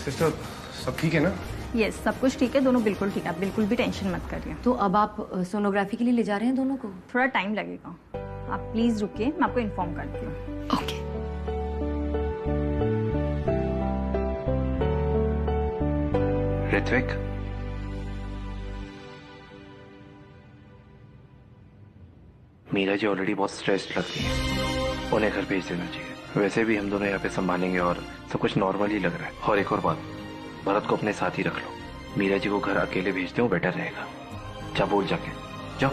Sister सब ठीक है ना? यस, सब कुछ ठीक है, दोनों बिल्कुल ठीक है, आप बिल्कुल भी टेंशन मत करिए। तो अब आप सोनोग्राफी के लिए ले जा रहे हैं दोनों को? थोड़ा टाइम लगेगा, आप प्लीज रुकिए, मैं आपको इन्फॉर्म करती हूँ। ओके। ऋत्विक, मीरा जी ऑलरेडी बहुत स्ट्रेस्ड लग रही है, उन्हें घर भेज देना चाहिए। वैसे भी हम दोनों यहाँ पे संभालेंगे और सब कुछ नॉर्मल ही लग रहा है। और एक और बात, भरत को अपने साथ ही रख लो। मीरा जी को घर अकेले भेज दो, बेटर रहेगा। जा बोल जाके, जाओ।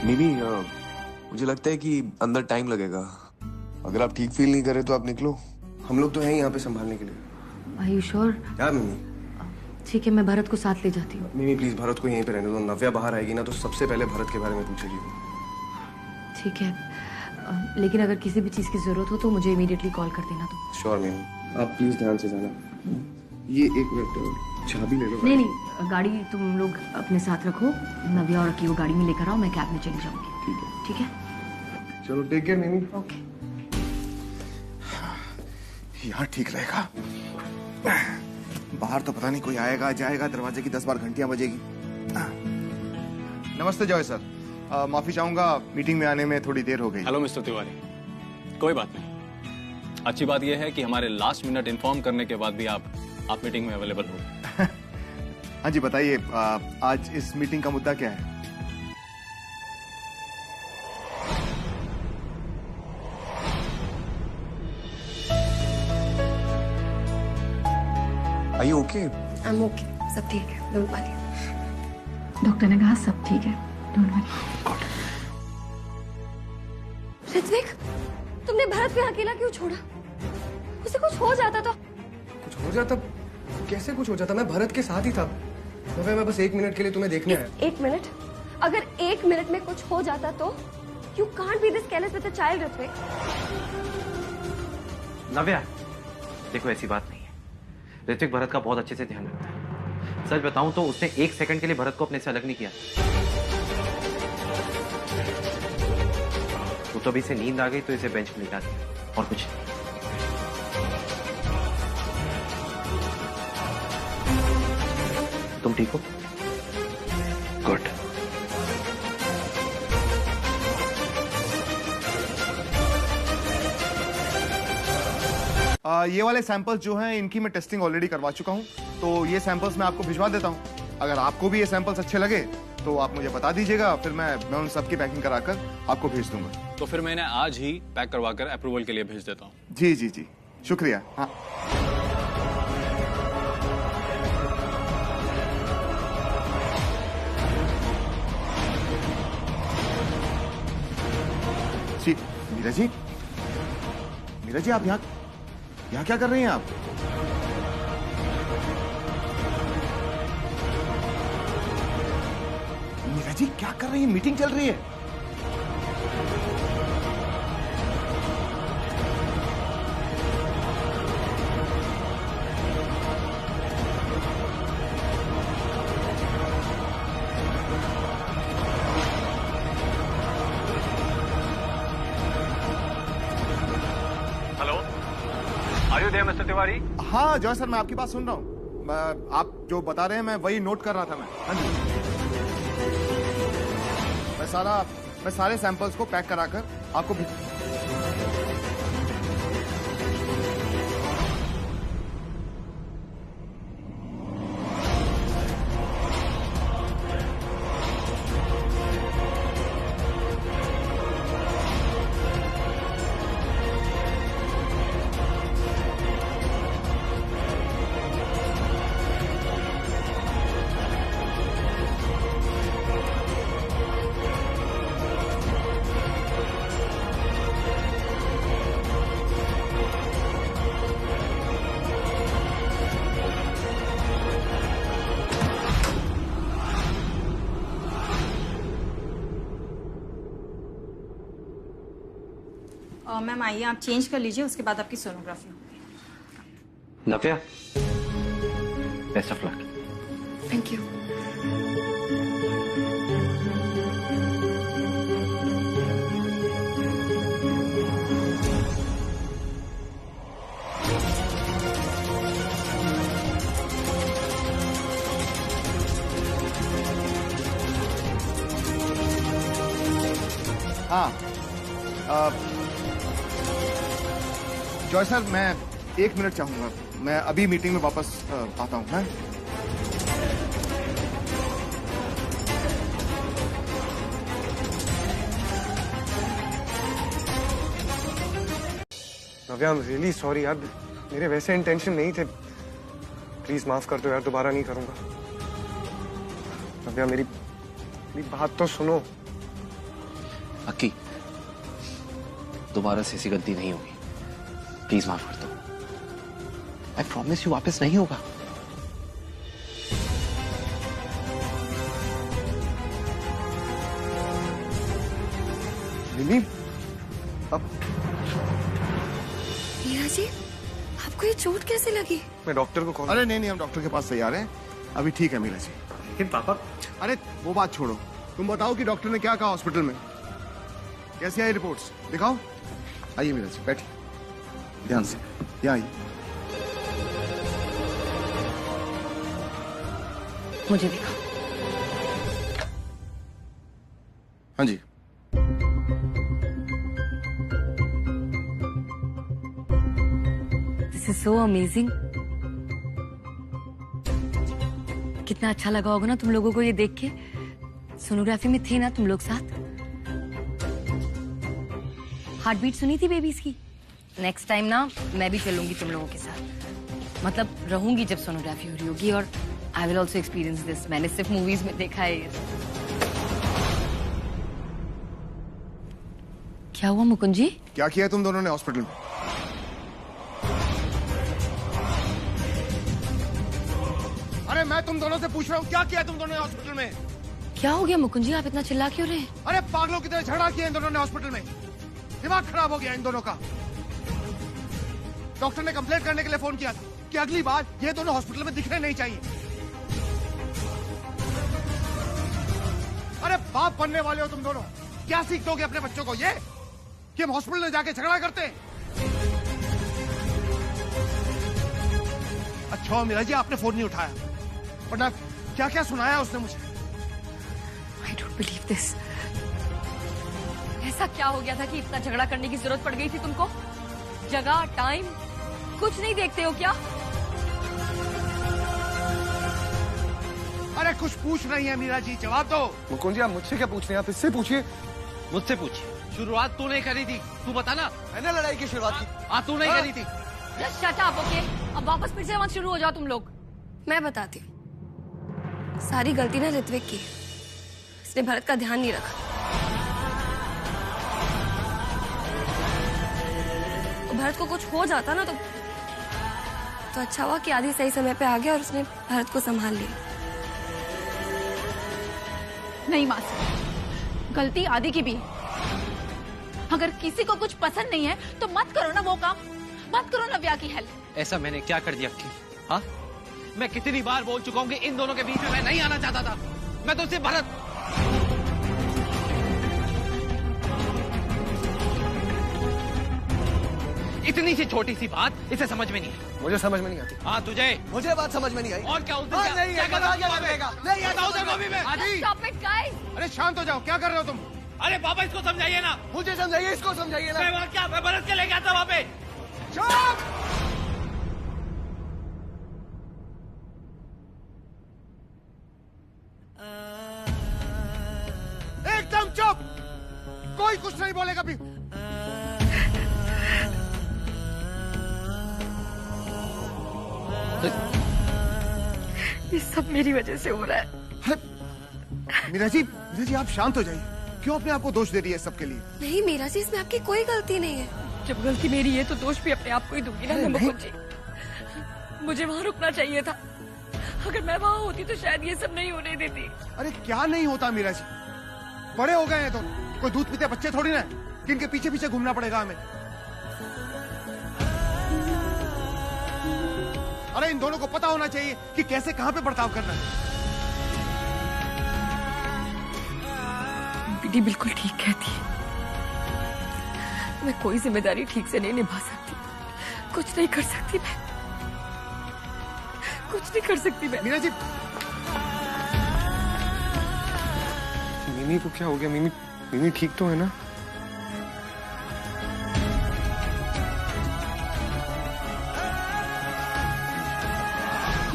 मिमी, मुझे लगता है कि अंदर टाइम लगेगा। अगर आप ठीक फील नहीं कर रहे तो आप निकलो, हम लोग तो हैं यहाँ पे संभालने के लिए। Are you sure? क्या मिमी? ठीक है, मैं भरत को साथ ले जाती हूँ। मिमी प्लीज भरत को यहीं पे रहने दो। नव्या बाहर आएगी ना तो सबसे पहले भरत के बारे में पूछेगी। ठीक है, लेकिन अगर किसी भी चीज की जरूरत हो तो मुझे इमीडिएटली कॉल कर देना तुम। श्योर मिमी, आप प्लीज ध्यान से जाना। ये एक मिनट, चाबी ले लो। नहीं, गाड़ी तुम लोग अपने साथ रखो, नव्या और अकी वो गाड़ी में लेकर आओ, मैं कैब में चली जाऊंगी। ठीक है। ठीक है, चलो टेक केयर मिमी। ओके। यहाँ ठीक रहेगा। बाहर तो पता नहीं कोई आएगा जाएगा, दरवाजे की 10 बार घंटियां बजेगी। नमस्ते जॉय सर, माफी चाहूंगा, मीटिंग में आने में थोड़ी देर हो गई। हेलो मिस्टर तिवारी, कोई बात नहीं। अच्छी बात यह है कि हमारे लास्ट मिनट इन्फॉर्म करने के बाद भी आप मीटिंग में अवेलेबल हो। हाँ जी बताइए, आज इस मीटिंग का मुद्दा क्या है? Are you okay? I'm okay, सब ठीक है, डोंट वरी। डॉक्टर ने कहा सब ठीक है, डोंट वरी। ऋत्विक, तुमने भरत को अकेला क्यों छोड़ा? उसे कुछ हो जाता तो? कुछ हो जाता? कैसे कुछ हो जाता? मैं भरत के साथ ही था। मैं बस 1 मिनट के लिए तुम्हें देखने आया। 1 मिनट? अगर 1 मिनट में कुछ हो जाता तो? You can't be this careless with a child, Ritwik. नव्या, देखो ऐसी बात नहीं है। ऋत्विक भरत का बहुत अच्छे से ध्यान रखता है। सच बताऊं तो उसने 1 सेकंड के लिए भरत को अपने से अलग नहीं किया। वो तो अभी से नींद आ गई तो इसे बेंच पे लिटा दिया, और कुछ नहीं। तुम ठीक हो? गुड। ये वाले सैंपल्स जो हैं इनकी मैं टेस्टिंग ऑलरेडी करवा चुका हूँ, तो ये सैंपल्स मैं आपको भिजवा देता हूँ। अगर आपको भी ये सैंपल्स अच्छे लगे तो आप मुझे बता दीजिएगा, फिर मैं उन सबकी पैकिंग कराकर आपको भेज दूंगा। तो फिर मैं इन्हें आज ही पैक करवाकर अप्रूवल के लिए भेज देता हूँ। जी जी जी, शुक्रिया। हाँ जी। मीरा जी आप यहाँ क्या कर रही हैं आप? मीरा जी क्या कर रही हैं? मीटिंग चल रही है। मिस्टर तिवारी? हाँ जॉय सर, मैं आपकी बात सुन रहा हूँ। आप जो बता रहे हैं मैं वही नोट कर रहा था। हाँ जी, मैं सारे सैंपल्स को पैक कराकर आपको मैम आइए, आप चेंज कर लीजिए, उसके बाद आपकी सोनोग्राफी होगी। Navya, best of luck. Thank you. हाँ जॉय सर, मैं 1 मिनट चाहूंगा। मैं अभी मीटिंग में वापस आता हूँ। मैं नव्या, आई एम रियली सॉरी यार, मेरे वैसे इंटेंशन नहीं थे। प्लीज माफ कर दो यार, दोबारा नहीं करूंगा। नव्या, मेरी बात तो सुनो। अक्की, दोबारा से ऐसी गलती नहीं होगी, प्लीज माफ कर दो। आई प्रॉमिस यू, वापस नहीं होगा। मिमी, अब मीरा जी, आपको ये चोट कैसे लगी? मैं डॉक्टर को कॉल। अरे नहीं, हम डॉक्टर के पास तैयार हैं, अभी ठीक है मीरा जी। लेकिन पापा, अरे वो बात छोड़ो, तुम बताओ कि डॉक्टर ने क्या कहा हॉस्पिटल में, कैसी आई रिपोर्ट्स, दिखाओ। आइए मीरा जी, बैठिए ध्यान से, यहाँ आइए। मुझे दिखाओ। हाँ जी, दिस इज सो अमेजिंग। कितना अच्छा लगा होगा ना तुम लोगों को ये देख के। सोनोग्राफी में थे ना तुम लोग साथ? हार्ट बीट सुनी थी बेबीज की? नेक्स्ट टाइम ना मैं भी चलूंगी तुम लोगों के साथ, मतलब रहूंगी जब सोनोग्राफी हो रही होगी, और I will also experience this. मैंने सिर्फ मूवीज में देखा है ये। क्या हुआ मुकुंद जी? क्या किया तुम दोनों ने हॉस्पिटल में? अरे मैं तुम दोनों से पूछ रहा हूँ, क्या किया तुम दोनों ने हॉस्पिटल में? क्या हो गया मुकुंद जी, आप इतना चिल्ला क्यों रहे हैं? अरे पागलों की तरह झगड़ा किया इन दोनों ने हॉस्पिटल में, दिमाग खराब हो गया इन दोनों का। डॉक्टर ने कंप्लेंट करने के लिए फोन किया था कि अगली बार ये दोनों हॉस्पिटल में दिखने नहीं चाहिए। अरे बाप बनने वाले हो तुम दोनों, क्या सीख दोगे अपने बच्चों को ये कि हम हॉस्पिटल में जाके झगड़ा करते हैं? अच्छा मीरा जी, आपने फोन नहीं उठाया, वरना क्या क्या सुनाया उसने मुझे। I don't believe this. ऐसा क्या हो गया था कि इतना झगड़ा करने की जरूरत पड़ गई थी तुमको? जगह, टाइम, कुछ नहीं देखते हो क्या? अरे कुछ पूछ रही है मीरा जी, जवाब दो। मुकुंद जी, आप मुझसे क्या पूछ रहे हैं? आप इससे पूछिए। मुझसे पूछिए। शुरुआत तूने करी थी, तू बता ना। मैंने लड़ाई की शुरुआत की। तू नहीं करी थी। Just shut up, okay? अब वापस फिर से मत शुरू हो जाओ तुम लोग। मैं बताती हूँ। सारी गलती ना ऋत्विक की, इसने भरत का ध्यान नहीं रखा। भरत को कुछ हो जाता ना तो अच्छा हुआ कि आदि सही समय पे आ गया और उसने भरत को संभाल लिया। नहीं मासी, गलती आदि की भी है। अगर किसी को कुछ पसंद नहीं है तो मत करो ना वो काम, मत करो नव्या की हेल्प। ऐसा मैंने क्या कर दिया अक्की? हाँ, मैं कितनी बार बोल चुका हूँ कि इन दोनों के बीच में मैं नहीं आना चाहता था। मैं तो सिर्फ भरत। इतनी सी छोटी सी बात इसे समझ में नहीं आई। मुझे समझ में नहीं आती। हाँ तुझे? मुझे बात समझ में नहीं आई। और क्या उस दिन हाँ, क्या- नहीं, क्या कर रहा क्या था? करेगा? नहीं, बताओ तेरे को अभी मैं। आदि, Stop it, guys! अरे शांत हो जाओ, क्या कर रहे हो तुम? अरे पापा इसको समझाइए ना। मुझे समझाइए, इसको समझाइए ना। मैं वहाँ क्या, मैं भरत के लेके आता वहाँ पे। चुप! एकदम चुप, कोई कुछ नहीं बोलेगा भी। ये सब मेरी वजह से हो रहा है। मीरा जी, आप शांत हो जाइए। क्यों अपने आप को दोष दे रही है सबके लिए? नहीं मीरा जी, इसमें आपकी कोई गलती नहीं है। जब गलती मेरी है तो दोष भी अपने आप को ही दूंगी ना मैं मुकुंद जी। मुझे वहाँ रुकना चाहिए था। अगर मैं वहाँ होती तो शायद ये सब नहीं होने देती। अरे क्या नहीं होता मीरा जी, बड़े हो गए हैं तो कोई दूध पीते बच्चे थोड़ी ना है कि इनके पीछे पीछे घूमना पड़ेगा हमें। अरे इन दोनों को पता होना चाहिए कि कैसे कहाँ पे बर्ताव करना है। दीदी बिल्कुल ठीक कहती है, मैं कोई जिम्मेदारी ठीक से नहीं निभा सकती, कुछ नहीं कर सकती मैं, कुछ नहीं कर सकती मैं। मीरा जी, मिमी को क्या हो गया? मिमी ठीक तो है ना?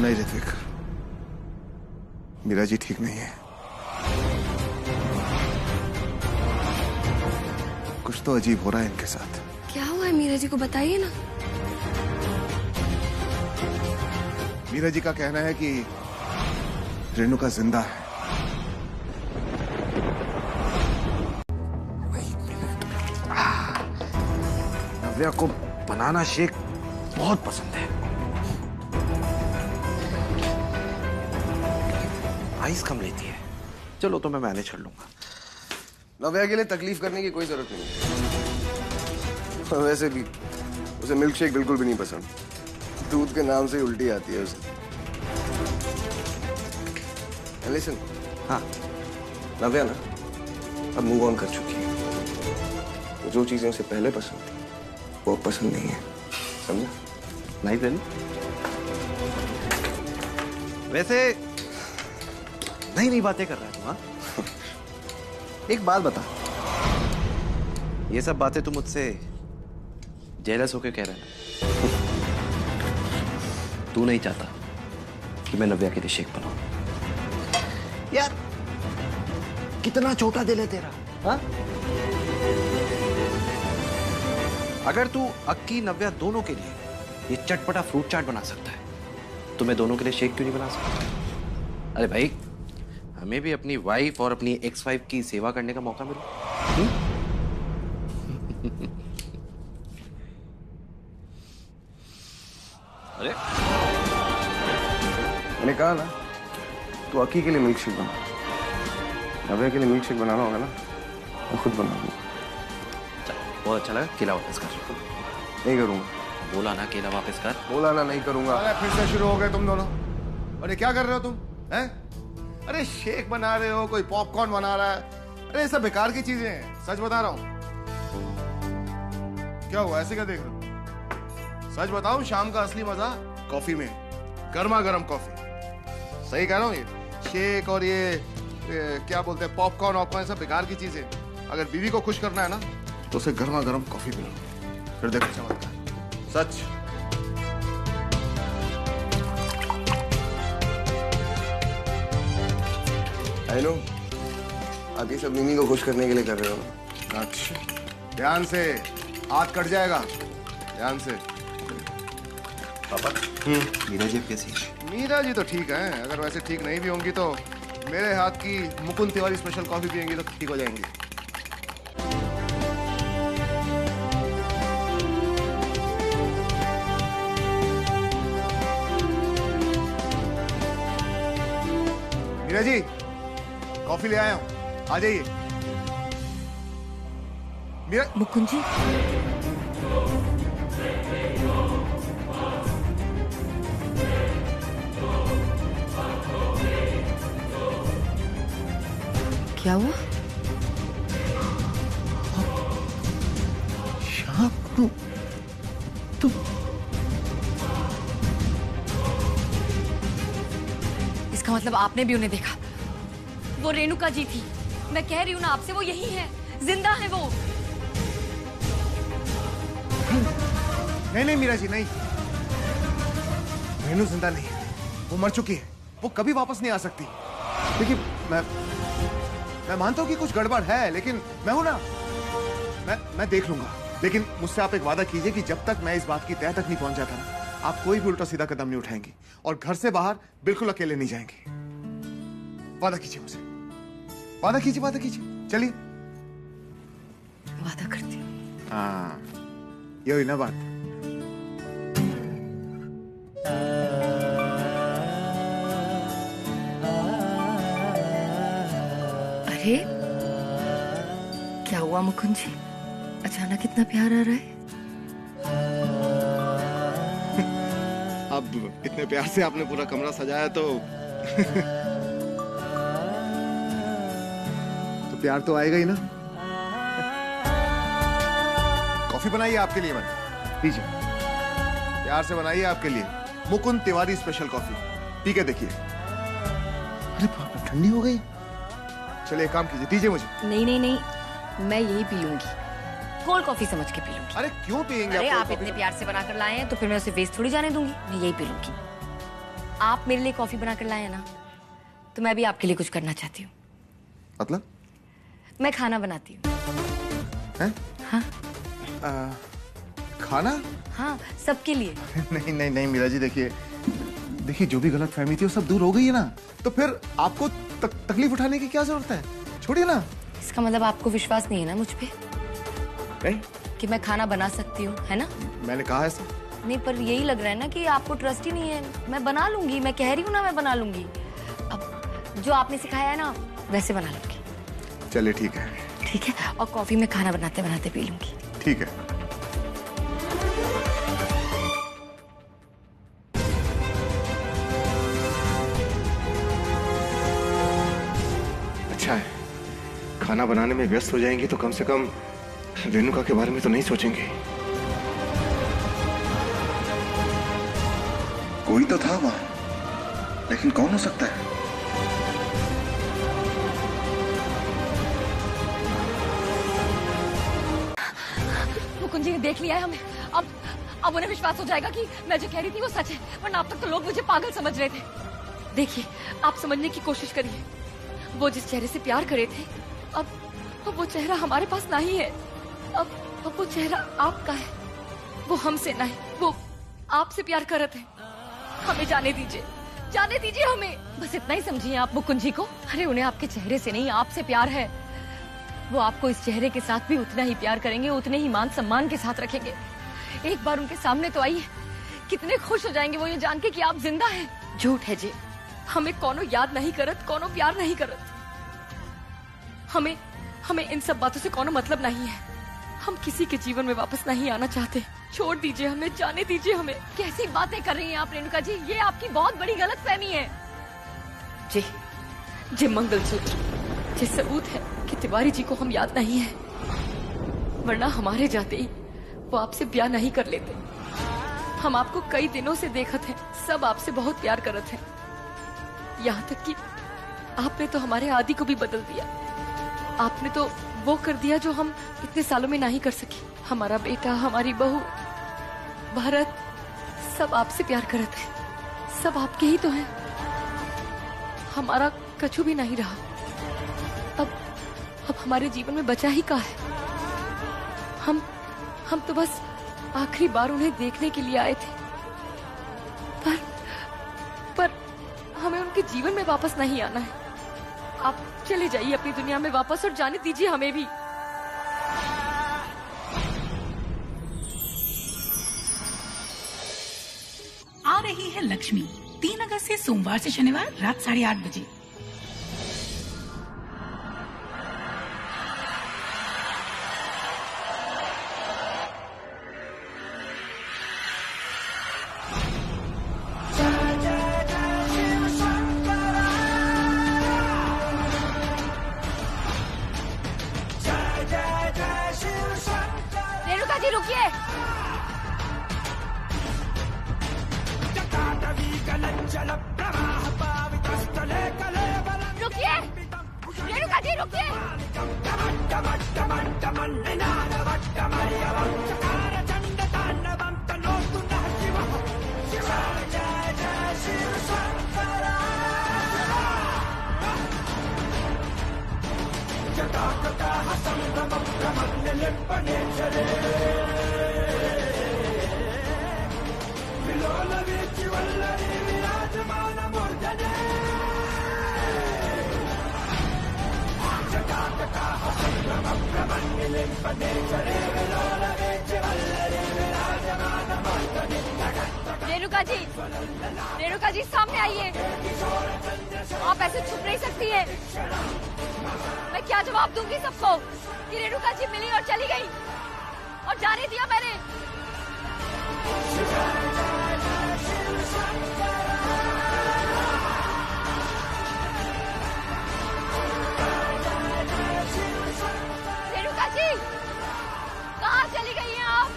नहीं ऋत्विक, मीरा जी ठीक नहीं है। कुछ तो अजीब हो रहा है इनके साथ। क्या हुआ है मीरा जी को बताइए ना। मीरा जी का कहना है कि रेणुका जिंदा है। नव्या को बनाना शेक बहुत पसंद है। आइस कम लेती है। चलो तो मैं मैनेज कर लूंगा। नव्या के लिए तकलीफ करने की कोई जरूरत नहीं है। वैसे भी उसे मिल्क शेक बिल्कुल भी नहीं पसंद। दूध के नाम से ही उल्टी आती है उसे। लिसन, हाँ, नव्या ना अब मूव ऑन कर चुकी है। तो जो चीजें उसे पहले पसंद थी वो पसंद नहीं है, समझा? नहीं बेल, वैसे नई नई बातें कर रहा है तुम। हाँ, एक बात बता, ये सब बातें तुम मुझसे जेलस होके कह रहे हैं? तू नहीं चाहता कि मैं नव्या के लिए शेक बनाऊं? यार कितना छोटा दिल है तेरा। हाँ, अगर तू अक्की नव्या दोनों के लिए ये चटपटा फ्रूट चाट बना सकता है तो मैं दोनों के लिए शेक क्यों नहीं बना सकता? अरे भाई, हमें भी अपनी वाइफ और अपनी एक्स वाइफ की सेवा करने का मौका मिले। अरे मैंने कहा ना, तू अक्की के लिए मिल्क शेक बना। नव्या के लिए मिल्क शेक बनाना होगा ना, मैं खुद बना दूंगा। बहुत अच्छा लगा। केला वापस कर। नहीं करूंगा। बोला ना केला वापस कर। बोला ना नहीं करूंगा। अरे फिर से शुरू हो गए तुम दोनों। अरे क्या कर रहे हो तुम? हैं? अरे शेक बना रहे हो, कोई पॉपकॉर्न बना रहा है। अरे ये सब बेकार की चीजें हैं, सच बता रहा हूँ। क्या हुआ, ऐसे क्या देख रहे हो? सच बताऊं, शाम का असली मजा कॉफी में, गर्मा गर्म कॉफी। सही कह रहा हूँ। ये शेक और ये क्या बोलते हैं, पॉपकॉर्न वॉपकॉर्न, सब बेकार की चीजें। अगर बीवी को खुश करना है ना तो उसे गर्मा गर्म कॉफी पिलाओ, फिर देखो चमत्कार। सच। आई नो, आप ये सब मिमी को खुश करने के लिए कर रहे हो। अच्छा, ध्यान से, हाथ कट जाएगा, ध्यान से। पापा, मीरा जी कैसी है? मीरा जी तो ठीक है। अगर वैसे ठीक नहीं भी होंगी तो मेरे हाथ की मुकुंद तिवारी स्पेशल कॉफी पियेंगी तो ठीक हो जाएंगी। मीरा जी, कॉफी ले आया हूं, आ जाइए। मीरा। मुकुंद जी, क्या हुआ? श्याम, तुम इसका मतलब आपने भी उन्हें देखा? वो रेणुका जी थी। मैं कह रही हूँ ना आपसे, वो यही है, जिंदा है वो। नहीं नहीं मीरा जी, नहीं। रेणु जिंदा नहीं है, वो मर चुकी है। वो कभी वापस नहीं आ सकती। देखिए, मैं मानता हूं कि कुछ गड़बड़ है, लेकिन मैं हूं ना, मैं देख लूंगा। लेकिन मुझसे आप एक वादा कीजिए कि जब तक मैं इस बात की तह तक नहीं पहुंच जाता ना, आप कोई भी उल्टा सीधा कदम नहीं उठाएंगी और घर से बाहर बिल्कुल अकेले नहीं जाएंगी। वादा कीजिए मुझसे, वादा कीजिए, वादा कीजिए। चलिए। वादा करती हूँ। हाँ, ये हुई ना बात। अरे क्या हुआ मुकुंद जी, अचानक इतना प्यार आ रहा है? अब इतने प्यार से आपने पूरा कमरा सजाया तो तो प्यार तो आएगा ही ना। कॉफी बनाइए आपके लिए, मैंने लीजिए, प्यार से बनाइए आपके लिए Mukund Tiwari special coffee. P के देखिए। अरे बाप रे, ठंडी हो गई। चलिए एक काम कीजिए, दीजिए मुझे। नहीं नहीं नहीं, मैं यही पी लूंगी, कोल्ड कॉफी समझ के पी लूंगी। अरे क्यों पियेंगे? अरे आप इतने प्यार से बनाकर लाए हैं तो फिर मैं उसे वेस्ट थोड़ी जाने दूंगी। मैं यही पी लूंगी। आप मेरे लिए कॉफी बनाकर लाए हैं ना, तो मैं भी आपके लिए कुछ करना चाहती हूँ। मतलब? मैं खाना बनाती हूँ। हैं? हाँ। खाना? हाँ, सबके लिए। नहीं नहीं नहीं मीरा जी, देखिए जो भी गलत फहमी थी वो सब दूर हो गई है ना, तो फिर आपको तकलीफ उठाने की क्या जरूरत है? छोड़िए ना। इसका मतलब आपको विश्वास नहीं है ना मुझ पे? नहीं कि मैं खाना बना सकती हूँ, है ना? मैंने कहा ऐसा नहीं, पर यही लग रहा है ना कि आपको ट्रस्ट ही नहीं है। मैं बना लूंगी, मैं कह रही हूँ ना, मैं बना लूंगी। अब जो आपने सिखाया है ना वैसे बना लूंगी। चलिए ठीक है। ठीक है, और कॉफी मैं खाना बनाते बनाते पी लूंगी। ठीक है। अच्छा है, खाना बनाने में व्यस्त हो जाएंगे तो कम से कम रेणुका के बारे में तो नहीं सोचेंगे। कोई तो था वहां, लेकिन कौन हो सकता है? मुकुंद जी ने देख लिया है हमें। अब उन्हें विश्वास हो जाएगा कि मैं जो कह रही थी वो सच है, वरना अब तक तो लोग मुझे पागल समझ रहे थे। देखिए, आप समझने की कोशिश करिए। वो जिस चेहरे से प्यार करे थे, अब वो चेहरा हमारे पास नहीं है। अब वो चेहरा आपका है, वो हमसे नहीं, वो आपसे प्यार करते हैं। हमें जाने दीजिए हमें। बस इतना ही समझिए आप मुकुंद जी को। अरे उन्हें आपके चेहरे से नहीं, आपसे प्यार है। वो आपको इस चेहरे के साथ भी उतना ही प्यार करेंगे, उतने ही मान सम्मान के साथ रखेंगे। एक बार उनके सामने तो आइए, कितने खुश हो जाएंगे वो ये जान के कि आप जिंदा हैं। झूठ है जी, हमें कोनो याद नहीं करत, कोनो प्यार नहीं करत। हमें इन सब बातों से कोनो मतलब नहीं है। हम किसी के जीवन में वापस नहीं आना चाहते। छोड़ दीजिए हमें, जाने दीजिए हमें। कैसी बातें कर रही हैं आप रेणुका जी, ये आपकी बहुत बड़ी गलतफहमी है। जी मंगलसूत्र, ये सबूत है कि तिवारी जी को हम याद नहीं है, वरना हमारे जाते ही वो आपसे ब्याह नहीं कर लेते। हम आपको कई दिनों से देखत हैं, सब आपसे बहुत प्यार करत हैं। यहाँ तक कि आपने तो हमारे आदि को भी बदल दिया। आपने तो वो कर दिया जो हम इतने सालों में नहीं कर सके। हमारा बेटा, हमारी बहू, भारत, सब आपसे प्यार करते हैं। सब आपके ही तो हैं। हमारा कछु भी नहीं रहा। अब हमारे जीवन में बचा ही क्या है? हम तो बस आखिरी बार उन्हें देखने के लिए आए थे, पर हमें उनके जीवन में वापस नहीं आना है। आप चले जाइए अपनी दुनिया में वापस, और जाने दीजिए हमें भी। आ रही है लक्ष्मी, 3 अगस्त से सोमवार से शनिवार रात 8:30 बजे। रेणुका जी रुकिए। रुकिए रेणुका जी, रुकिए। रेणुका जी सामने आइए। आप ऐसे छुप नहीं सकती हैं। मैं क्या जवाब दूंगी सबको कि रेणुका जी मिली और चली गई और जाने दिया मैंने। रेणुका जी कहाँ चली गई हैं आप?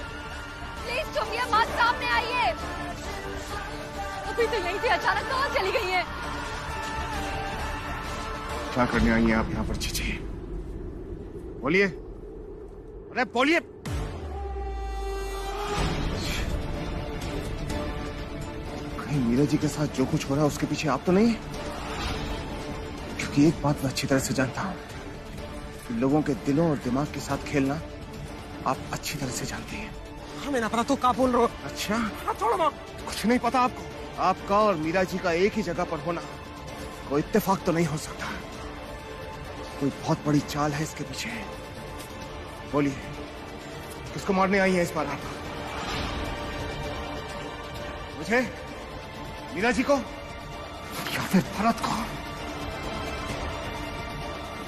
प्लीज छुपिए मत, सामने आइए। अभी तो यहीं थे, अचानक कहाँ चली गई हैं? क्या करने आई हैं आप यहाँ पर? चीची, बोलिए, अरे बोलिए। कहीं कहीं मीरा जी के साथ जो कुछ हो रहा है उसके पीछे आप तो नहीं है? क्योंकि एक बात मैं अच्छी तरह से जानता हूं, लोगों के दिलों और दिमाग के साथ खेलना आप अच्छी तरह से जानती हैं। हमें ना पता तो क्या बोल रहे हो? अच्छा, छोड़ो। कुछ नहीं पता आपको? आपका और मीरा जी का एक ही जगह पर होना कोई इत्तेफाक तो नहीं हो सकता। कोई बहुत बड़ी चाल है इसके पीछे। बोलिए, किसको मारने आई है इस बार आप? मुझे, मीरा जी को, या फिर भरत को?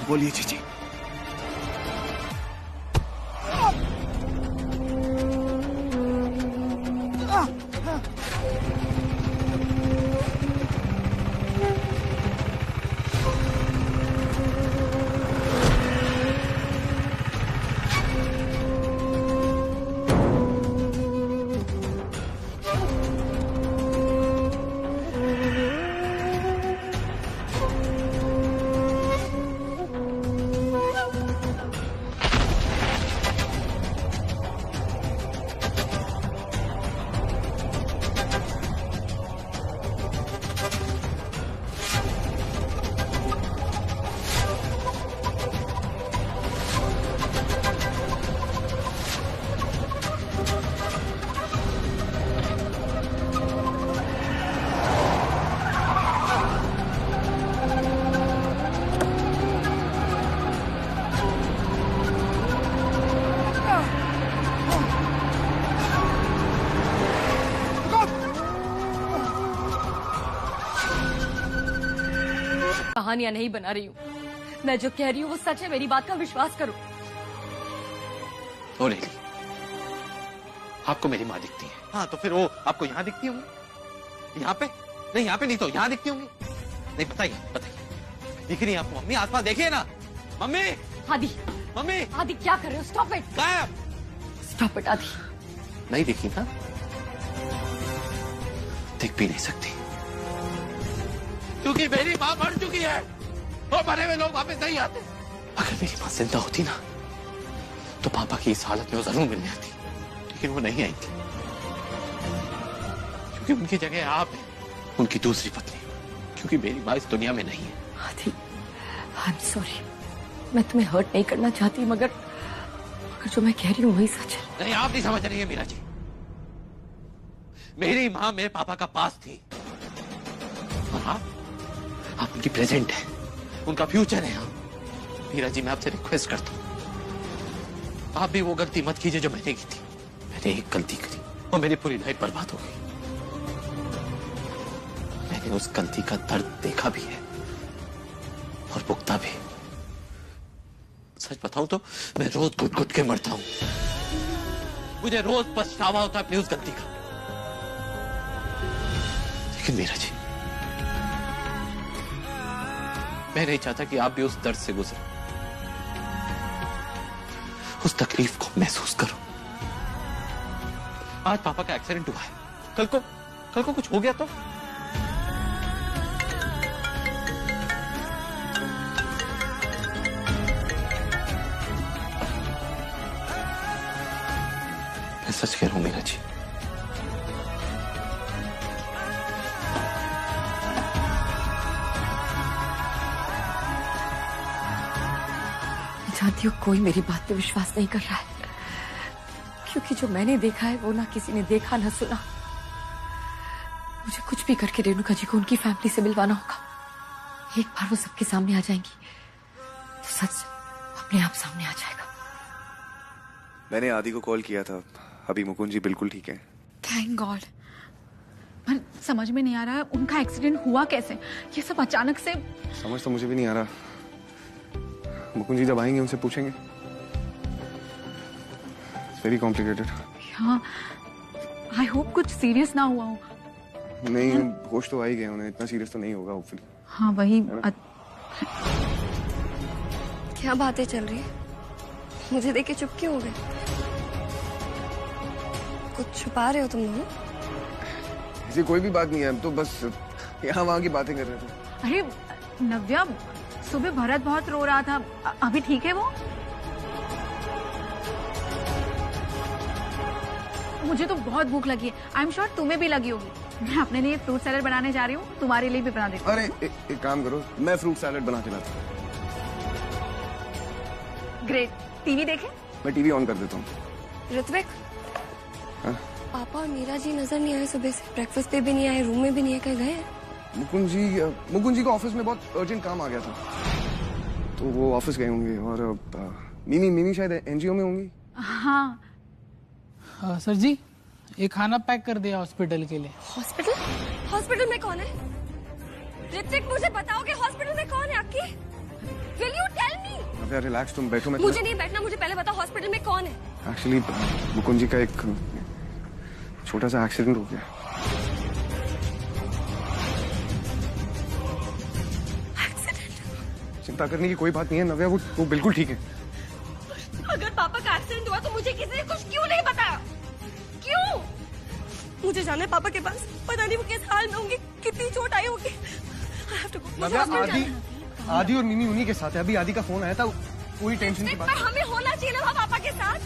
बोलिए जीजी। कहानियां नहीं बना रही हूँ, मैं जो कह रही हूँ वो सच है, मेरी बात का विश्वास करो। ओ लेली, आपको मेरी माँ दिखती है? हाँ, तो फिर वो आपको यहाँ दिखती होंगी? यहाँ पे नहीं, यहाँ पे नहीं तो यहाँ दिखती होंगी? नहीं, बताइए बताइए, दिख रही है आपको? मम्मी आसपास देखिए ना। मम्मी, आदि, मम्मी, आदि क्या कर रहे हो? स्टॉप इट, गायब। स्टॉप इट आदि। नहीं दिखी ना? दिख भी नहीं सकती, क्योंकि मेरी माँ मर चुकी है और मरे हुए लोग वापस नहीं आते। अगर मेरी माँ जिंदा होती ना तो पापा की इस हालत में वो जरूर मिलने आती, लेकिन वो नहीं आई थी क्योंकि उनकी जगह आप हैं, उनकी दूसरी पत्नी, क्योंकि मेरी माँ इस दुनिया में नहीं है। आदि, आई एम सॉरी, मैं तुम्हें हर्ट नहीं करना चाहती, मगर जो मैं कह रही हूँ वही सच है। नहीं, आप नहीं समझ रही है मीरा जी। मेरी माँ मेरे पापा का पास थी और आप उनकी प्रेजेंट है, उनका फ्यूचर है। मीरा जी, मैं आपसे रिक्वेस्ट करता हूँ, आप भी वो गलती मत कीजिए जो मैंने की थी। मैंने एक गलती करी और मेरी पूरी लाइफ बर्बाद हो गई। मैंने उस गलती का दर्द देखा भी है और भुगता भी। सच बताऊं तो मैं रोज घुट घुट के मरता हूं। मुझे रोज पछतावा होता है अपनी उस गलती का। लेकिन मीरा जी, मैं नहीं चाहता कि आप भी उस दर्द से गुजरो, उस तकलीफ को महसूस करो। आज पापा का एक्सीडेंट हुआ है, कल को कुछ हो गया तो? मैं सच कह रहा हूं मीरा जी, जानती हो कोई मेरी बात पे विश्वास नहीं कर रहा है, क्योंकि जो मैंने देखा है वो ना किसी ने देखा ना सुना। मुझे कुछ भी करके रेणुका जी को उनकी फैमिली से मिलवाना होगा। एक बार वो सबके सामने आ जाएंगी तो सच अपने आप सामने आ जाएगा। मैंने आदि को कॉल किया था, अभी मुकुंद जी बिल्कुल ठीक है। Thank God. पर समझ में नहीं आ रहा उनका एक्सीडेंट हुआ कैसे, ये सब अचानक से। समझ तो मुझे भी नहीं आ रहा। मुकुंद जी जब आएंगे उनसे पूछेंगे। It's very complicated. हाँ, आई होप कुछ सीरियस ना हुआ हो। नहीं, होश तो आ ही गए उन्हें, इतना सीरियस तो नहीं होगा होपफुली। हाँ वही। क्या बातें चल रही है? मुझे देख के चुप क्यों हो गए? कुछ छुपा रहे हो तुम लोग? ऐसी कोई भी बात नहीं है, हम तो बस यहाँ वहाँ की बातें कर रहे थे। अरे नव्या, सुबह भरत बहुत रो रहा था, अभी ठीक है वो? मुझे तो बहुत भूख लगी है, आई एम श्योर तुम्हें भी लगी होगी। मैं अपने लिए फ्रूट सैलेड बनाने जा रही हूँ, तुम्हारे लिए भी बना देती हूँ। अरे एक काम करो, मैं फ्रूट सैलेड बना के लाता हूँ। ग्रेट। टीवी देखें? मैं टीवी ऑन कर देता हूँ। ऋत्विक, हाँ? पापा और मीरा जी नजर नहीं आए सुबह से, ब्रेकफास्ट पे भी नहीं आए, रूम में भी नहीं है, कहीं गए हैं? मुकुंद जी को ऑफिस में बहुत अर्जेंट काम आ गया था, तो वो ऑफिस गए होंगे। और मिमी शायद एनजीओ में होंगी। हाँ। सर जी, ये खाना पैक कर दिया हॉस्पिटल के लिए। हॉस्पिटल? हॉस्पिटल में कौन है? ऋत्विक, मुझे बताओगे हॉस्पिटल में कौन है आपकी? Will you tell me? अबे रिलैक्स, तुम बैठो। मैं मुझे नहीं बैठना, मुझे पहले बताओ हॉस्पिटल में कौन है? एक्चुअली मुकुंद जी का एक छोटा सा एक्सीडेंट हो गया। चिंता करने की कोई बात नहीं है नव्या, वो बिल्कुल ठीक है। अगर पापा का एक्सीडेंट हुआ तो मुझे किसी ने कुछ क्यों नहीं बताया? क्यों? मुझे जाना है पापा के पास, पता नहीं वो किस हाल में होंगे, कितनी चोट आई होगी। नव्या, आदि और मिमी उन्हीं के साथ है। अभी आदि का फोन आया था, कोई टेंशन की बात। हमें होना चाहिए ना पापा के साथ।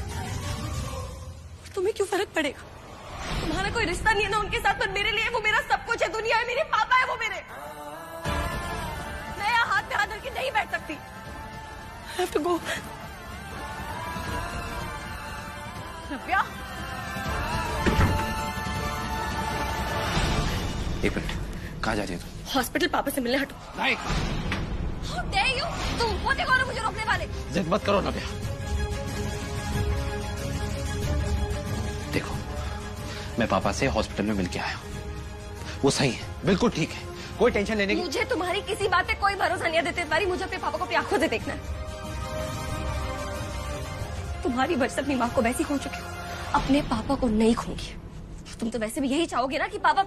तुम्हें क्यों फर्क पड़ेगा? तुम्हारा कोई रिश्ता नहीं है ना उनके साथ, पर मेरे लिए वो मेरा सब कुछ है, दुनिया है, मेरे पापा है वो मेरे। मैं यहाँ हाथ पे हाथ धर के नहीं बैठ सकती। I have to go. नव्या, एक मिनट, कहाँ जा रही हो तुम? हॉस्पिटल पापा से मिलने हटो। नहीं। How dare you? तुम होते कौन हो मुझे रोकने वाले? जिद मत करो नव्या। देखो, मैं पापा से हॉस्पिटल में मिलके आया हूँ, वो सही है, बिल्कुल ठीक है, कोई टेंशन लेने की। मुझे तुम्हारी किसी बात पे कोई भरोसा नहीं है तिवारी, मुझे अपने पापा को अपनी आंखों से देखना है। तुम्हारी वजह से अपनी माँ को वैसी खो चुकी हो, अपने पापा को नहीं खोगी। तुम तो वैसे भी यही चाहोगे ना कि पापा।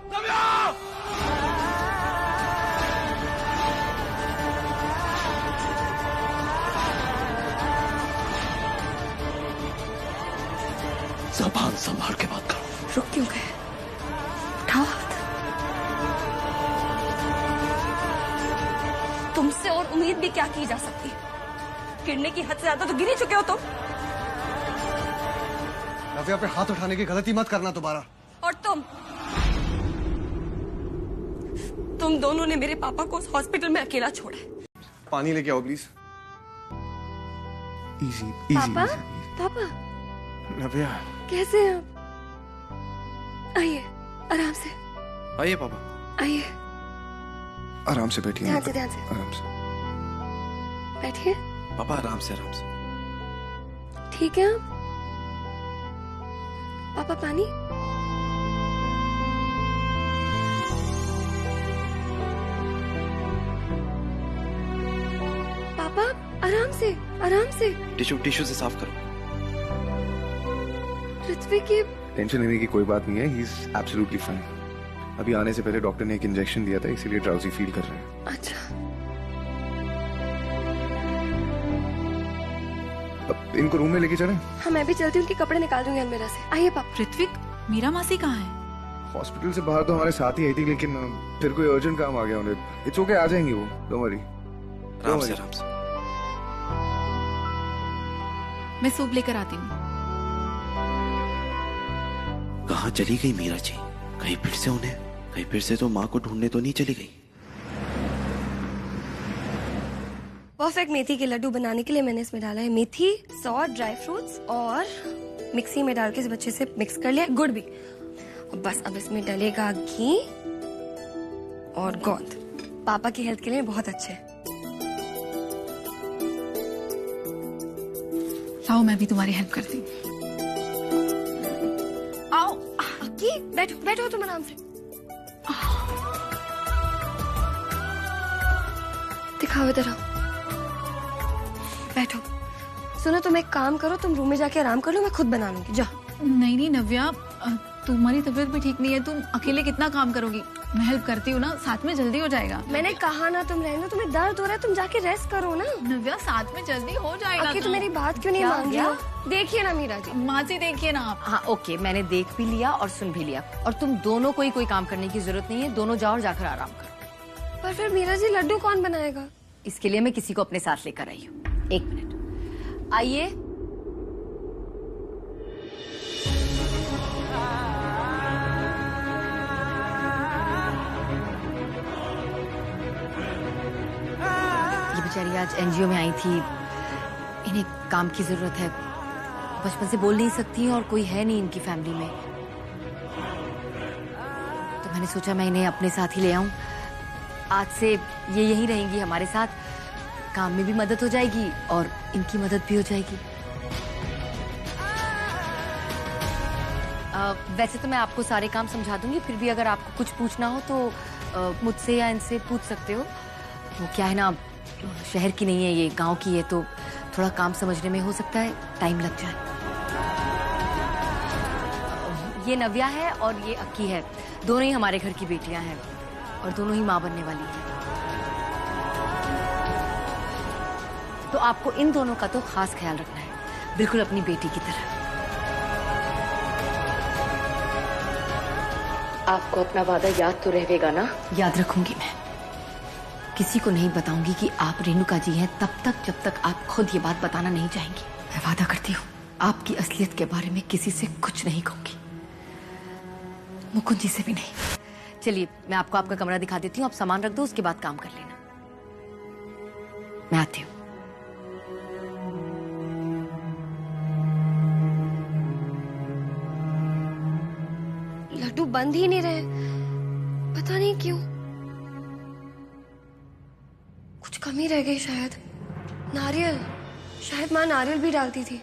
ज़बान संभाल के बात करो। रुक क्यों गए? उठाओ हाथ। तुमसे और उम्मीद भी क्या की जा सकती है? गिरने की हद से ज्यादा तो गिर ही चुके हो तुम। नव्या पे हाथ उठाने की गलती मत करना दोबारा। और तुम दोनों ने मेरे पापा को उस हॉस्पिटल में अकेला छोड़ा है। पानी लेके आओ प्लीज। इजी पापा, पापा नव्या कैसे हैं आप? आइए आराम से। आइए पापा, आइए आराम से बैठिए। ध्यान से आराम से बैठिए। पापा आराम से ठीक है आप? पापा पानी। पापा आराम से। टिश्यू से साफ करो। ऋत्विक, ये टेंशन लेने की कोई बात नहीं है, ही इज एब्सोल्युटली फाइन। अभी आने से पहले डॉक्टर ने एक इंजेक्शन दिया था, इसीलिए ड्राउजी फील कर रहे हैं। अच्छा, अब इनको रूम में लेके चलें? हाँ मैं भी चलती हूँ, उनके कपड़े निकाल दूंगी अलमीरा से। आइए पापा। ऋत्विक, मीरा मासी कहाँ है? हॉस्पिटल से बाहर तो हमारे साथ ही आई थी, लेकिन फिर कोई अर्जेंट काम आ गया उन्हें। इट्स ओके, आ जाएंगी वो, डोंट वरी। आराम से। मैं सूप लेकर आती हूँ। कहाँ चली गई मीरा जी? कहीं फिर से तो माँ को ढूंढने तो नहीं चली गई? परफेक्ट मेथी के लड्डू बनाने के लिए मैंने इसमें डाला है मेथी, सॉल्ट, ड्राई फ्रूट्स और मिक्सी में डाल के इसे अच्छे से मिक्स कर लिया, गुड़ भी। और बस अब इसमें डलेगा घी और गोंद। पापा की हेल्थ के लिए बहुत अच्छे है। आओ मैं भी तुम्हारी हेल्प करती हूँ। आओ। बैठो तुम आराम से। दिखाओ इधर आओ। बैठो। सुनो, तुम एक काम करो, तुम रूम में जाके आराम कर लो, मैं खुद बना लूंगी। जा। नहीं नव्या, तुम्हारी तबीयत भी ठीक नहीं है, तुम अकेले कितना काम करोगी? मैं हेल्प करती हूँ ना, साथ में जल्दी हो जाएगा। मैंने कहा ना तुम रहने दो, तुम्हें दर्द हो रहा है, तुम जाके रेस्ट करो ना। नव्या साथ में जल्दी हो जाएगा। तुम मेरी बात क्यों नहीं मान रही हो? देखिए ना मीरा जी। माँ जी देखिए ना आप। हाँ ओके, मैंने देख भी लिया और सुन भी लिया, और तुम दोनों को ही कोई काम करने की जरूरत नहीं है, दोनों जाओ और जाकर आराम करो। पर फिर मीरा जी लड्डू कौन बनाएगा? इसके लिए मैं किसी को अपने साथ लेकर आई हूँ। एक मिनट, आइए। ये आज एनजीओ में आई थी, इन्हें काम की जरूरत है, बचपन से बोल नहीं सकती और कोई है नहीं इनकी फैमिली में, तो मैंने सोचा मैं इन्हें अपने साथ ही ले आऊं। आज से ये यहीं रहेंगी हमारे साथ, काम में भी मदद हो जाएगी और इनकी मदद भी हो जाएगी। वैसे तो मैं आपको सारे काम समझा दूंगी, फिर भी अगर आपको कुछ पूछना हो तो मुझसे या इनसे पूछ सकते हो। वो क्या है ना, शहर की नहीं है ये, गांव की है, तो थोड़ा काम समझने में हो सकता है टाइम लग जाए। ये नव्या है और ये अक्की है, दोनों ही हमारे घर की बेटियां हैं और दोनों ही माँ बनने वाली हैं। तो आपको इन दोनों का तो खास ख्याल रखना है, बिल्कुल अपनी बेटी की तरह। आपको अपना वादा याद तो रहेगा ना? याद रखूंगी मैं। किसी को नहीं बताऊंगी कि आप रेणुका जी हैं तब तक जब तक आप खुद ये बात बताना नहीं चाहेंगी। मैं वादा करती हूँ आपकी असलियत के बारे में किसी से कुछ नहीं कहूंगी, मुकुंद जी से भी नहीं। चलिए मैं आपको आपका कमरा दिखा देती हूँ, आप सामान रख दो, उसके बाद काम कर लेना। मैं आती हूँ। लड्डू बंद ही नहीं रहे, पता नहीं क्यों। कुछ कमी रह गई शायद। नारियल, शायद माँ नारियल भी डालती थी।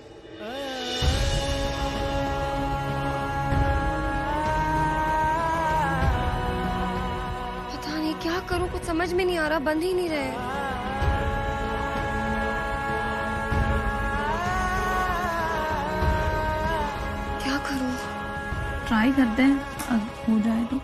पता नहीं क्या करूं, कुछ समझ में नहीं आ रहा, बंद ही नहीं रहे। क्या करूं? ट्राई करते हैं, हो जाए तो।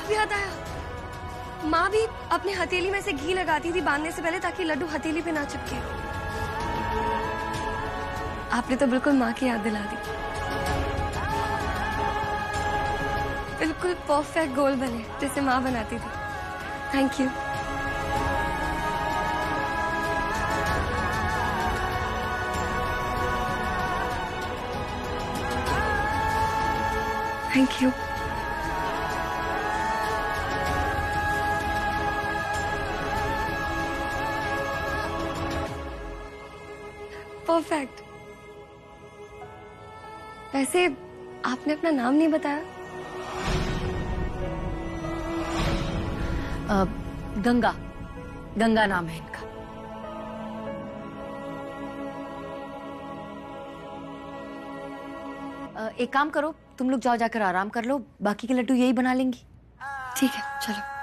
याद आया, माँ भी अपने हथेली में से घी लगाती थी बांधने से पहले, ताकि लड्डू हथेली पे ना चिपके। आपने तो बिल्कुल माँ की याद दिला दी। बिल्कुल परफेक्ट गोल बने जैसे माँ बनाती थी। Thank you. Thank you. Perfect. वैसे आपने अपना नाम नहीं बताया। गंगा, गंगा नाम है इनका। एक काम करो, तुम लोग जाओ, जाकर आराम कर लो, बाकी के लड्डू यही बना लेंगी। ठीक है, चलो।